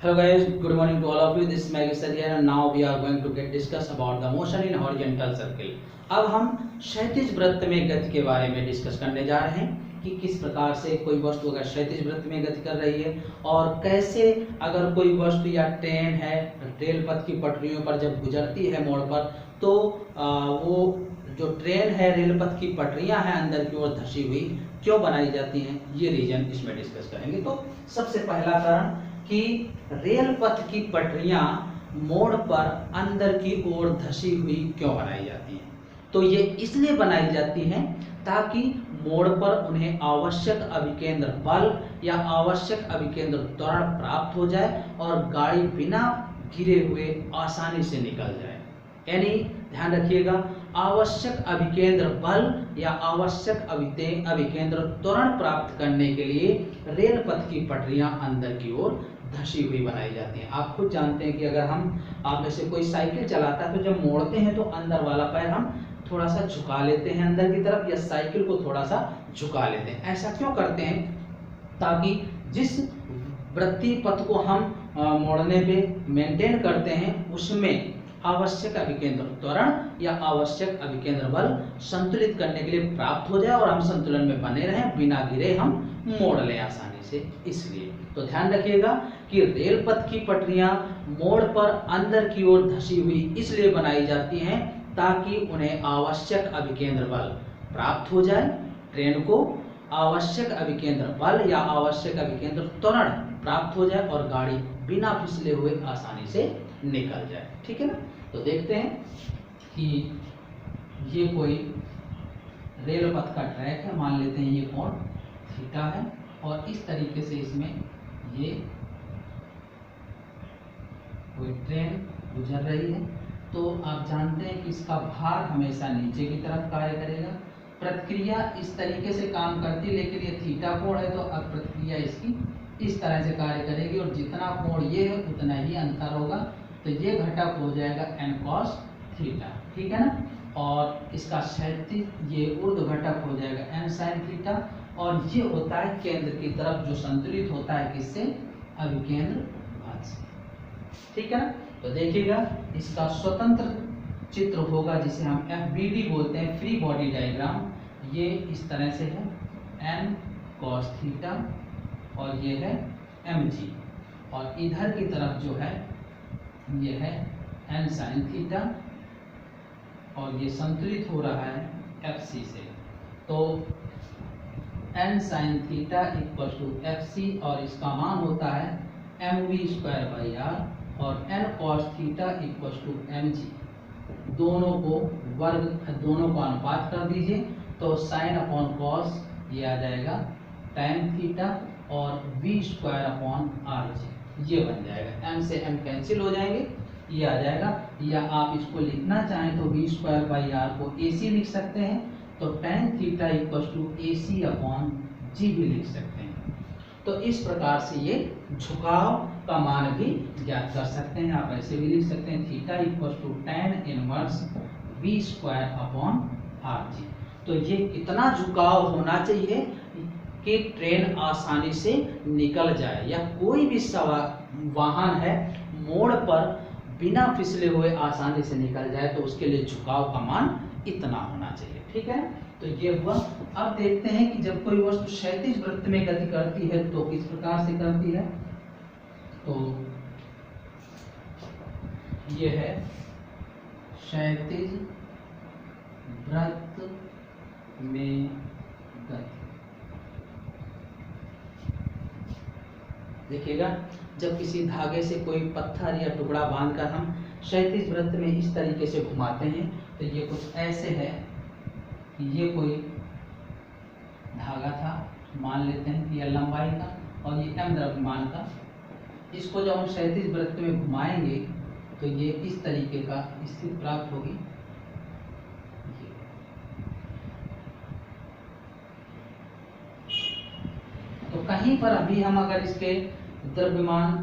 Hello guys, good morning to all of you. This is Maggie Sir here and now we are going to get discuss about the motion in horizontal circle. अब हम क्षैतिज वृत्त में गति के बारे में डिस्कस करने जा रहे हैं कि किस प्रकार से कोई वस्तु अगर क्षैतिज वृत्त में गति कर रही है और कैसे अगर कोई वस्तु या ट्रेन है रेल पथ की पटरियों पर जब गुजरती है मोड़ पर तो वो जो ट्रेन है रेल पथ की पटरियां हैं अंदर की ओर धसी हुई क्यों बनाई जाती हैं, ये रीजन इसमें डिस्कस करेंगे। तो सबसे पहला कारण कि रेल पथ की पटरियां मोड़ पर अंदर की ओर धसी हुई क्यों बनाई जाती हैं, तो ये इसलिए बनाई जाती हैं ताकि मोड़ पर उन्हें आवश्यक अभिकेंद्र बल या आवश्यक अभिकेंद्र त्वरण प्राप्त हो जाए और गाड़ी बिना गिरे हुए आसानी से निकल जाए। यानी ध्यान रखिएगा, आवश्यक अभिकेंद्र बल या आवश्यक अभिकेंद्र त्वरण प्राप्त करने के लिए रेल पथ की पटरियां अंदर की ओर धसी हुई बनाई जाती हैं। आप खुद जानते हैं कि अगर आप में से कोई साइकिल चलाता है तो जब मोड़ते हैं तो अंदर वाला पैर हम थोड़ा सा झुका लेते हैं अंदर की तरफ या साइकिल को थोड़ा सा झुका लेते हैं। ऐसा क्यों करते हैं? ताकि जिस वृत्तीय पथ को हम मोड़ने पे मेंटेन करते हैं उसमें आवश्यक अभिकेंद्र त्वरण या आवश्यक अभिकेंद्र बल संतुलित करने के लिए प्राप्त हो जाए और हम संतुलन में बने रहें, बिना गिरे हम मोड़ लें आसानी से। इसलिए तो ध्यान रखिएगा कि रेल पथ की पटरियां मोड़ पर अंदर की ओर धसी हुई इसलिए बनाई जाती हैं ताकि उन्हें आवश्यक अभिकेंद्र बल प्राप्त हो जाए, ट्रेन को आवश्यक अभिकेंद्र बल या आवश्यक अभिकेंद्र त्वरण प्राप्त हो जाए और गाड़ी बिना फिसले हुए आसानी से निकल जाए। ठीक है ना? तो देखते हैं कि ये कोई रेल पथ का ट्रैक है, मान लेते हैं ये कोण थीटा है और इस तरीके से इसमें ये कोई ट्रेन गुजर रही है। तो आप जानते हैं कि इसका भार हमेशा नीचे की तरफ कार्य करेगा। प्रतिक्रिया इस तरीके से काम करती है, लेकिन ये थीटा कोण है तो अब प्रतिक्रिया इसकी इस तरह से कार्य करेगी और जितना कोण ये है उतना ही अंतर होगा, तो ये घटक हो जाएगा n cos थीटा। ठीक है ना? और इसका क्षैतिज ये ऊर्ध्व घटक हो जाएगा n sin थीटा और ये होता है केंद्र की तरफ जो संतुलित होता है किससे? अभिकेंद्र बल से। ठीक है ना? तो देखिएगा इसका स्वतंत्र चित्र होगा जिसे हम FBD बोलते हैं, फ्री बॉडी डायग्राम। ये इस तरह से है n cos थीटा और ये है mg और इधर की तरफ जो है ये है n sin थीटा और ये संतुलित हो रहा है FC से। तो n sin theta equal to FC और इसका मान होता है mv²/r और n cos theta equal to mg। दोनों को अनुपात कर दीजिए तो sin अपॉन cos ये आ जाएगा tan थीटा और v²/rg ये बन जाएगा। m से m कैंसिल हो जाएंगे, ये आ जाएगा। या आप इसको लिखना चाहें तो v²/r को ac लिख सकते हैं, तो tan theta equal to ac upon g भी लिख सकते हैं। तो इस प्रकार से ये झुकाव का मान भी ज्ञात कर सकते हैं। आप ऐसे भी लिख सकते हैं theta equal to tan inverse v²/rg। तो ये कितना झुकाव होना चाहिए कि ट्रेन आसानी से निकल जाए या कोई भी वाहन है मोड़ पर बिना फिसले हुए आसानी से निकल जाए, तो उसके लिए झुकाव का मान इतना होना चाहिए। ठीक है? तो ये हुआ। अब देखते हैं कि जब कोई वस्तु क्षैतिज वृत्त में गति करती है तो किस प्रकार से करती है। तो ये है क्षैतिज वृत्त में गति। देखिएगा, जब किसी धागे से कोई पत्थर या टुकड़ा बांधकर हम क्षैतिज वृत्त में इस तरीके से घुमाते हैं तो ये कुछ ऐसे है कि ये कोई धागा था, मान लेते हैं कि यह लंबाई का और ये m द्रव्यमान का। इसको जब हम क्षैतिज वृत्त में घुमाएंगे तो ये इस तरीके का स्थिति प्राप्त होगी। तो कहीं पर अभी हम अगर इसके द्रव्यमान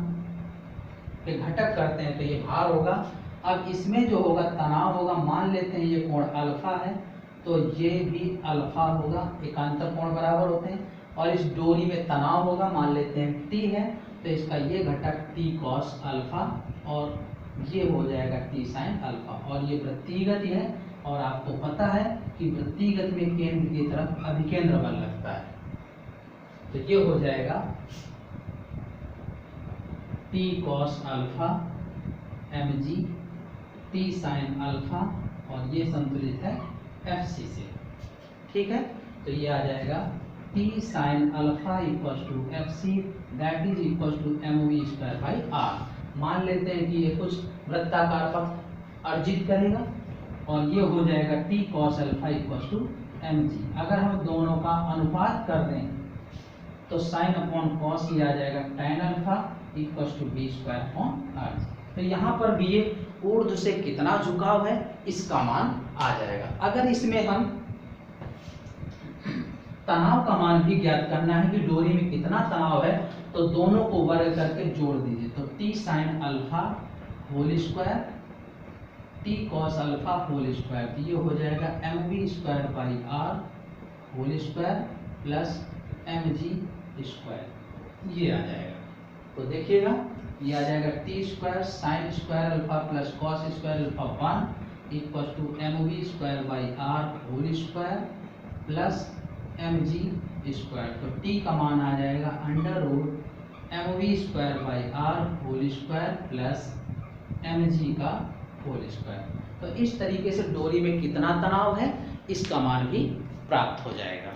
पे घटक करते हैं तो ये भार होगा। अब इसमें जो होगा तनाव होगा, मान लेते हैं ये कोण अल्फा है तो ये भी अल्फा होगा, एकांतर कोण बराबर होते हैं। और इस डोरी में तनाव होगा, मान लेते हैं T है, तो इसका ये घटक टी कॉस अल्फा और ये हो जाएगा टी साइन अल्फा, और ये वृत्तीय गति है और आपको पता है कि वृत्तीय गति में केंद्र की तरफ अभिकेंद्र बल लगता है। तो ये हो जाएगा T cos alpha M G T sine alpha, और ये संतुलित है एफ सी से। ठीक है, तो ये आ जाएगा T sine alpha equal to F C that is equal to M V square by R. मान लेते हैं कि ये कुछ वृत्ताकार पथ अर्जित करेगा और ये हो जाएगा T cos alpha equal to M G. अगर हम दोनों का अनुपात कर दें तो साइन अपॉन कॉस ये आ जाएगा tan alpha equal to B square upon R G. तो यहाँ पर भी ये ऊर्ध्व से कितना झुकाव है इसका मान आ जाएगा। अगर इसमें हम तनाव का मान भी ज्ञात करना है कि डोरी में कितना तनाव है, तो दोनों को वर्ग करके जोड़ दीजिए। तो T sine alpha whole square T cos alpha whole square, तो ये हो जाएगा M V square by R whole square plus M G square, ये आ जाएगा। तो देखिएगा ये आ जाएगा T square sine square alpha plus cos square alpha 1 equal to M V square by R whole square plus M G square. तो टी का मान आ जाएगा under root M V square by R whole square plus M G का whole square. तो इस तरीके से डोरी में कितना तनाव है इसका मान भी प्राप्त हो जाएगा।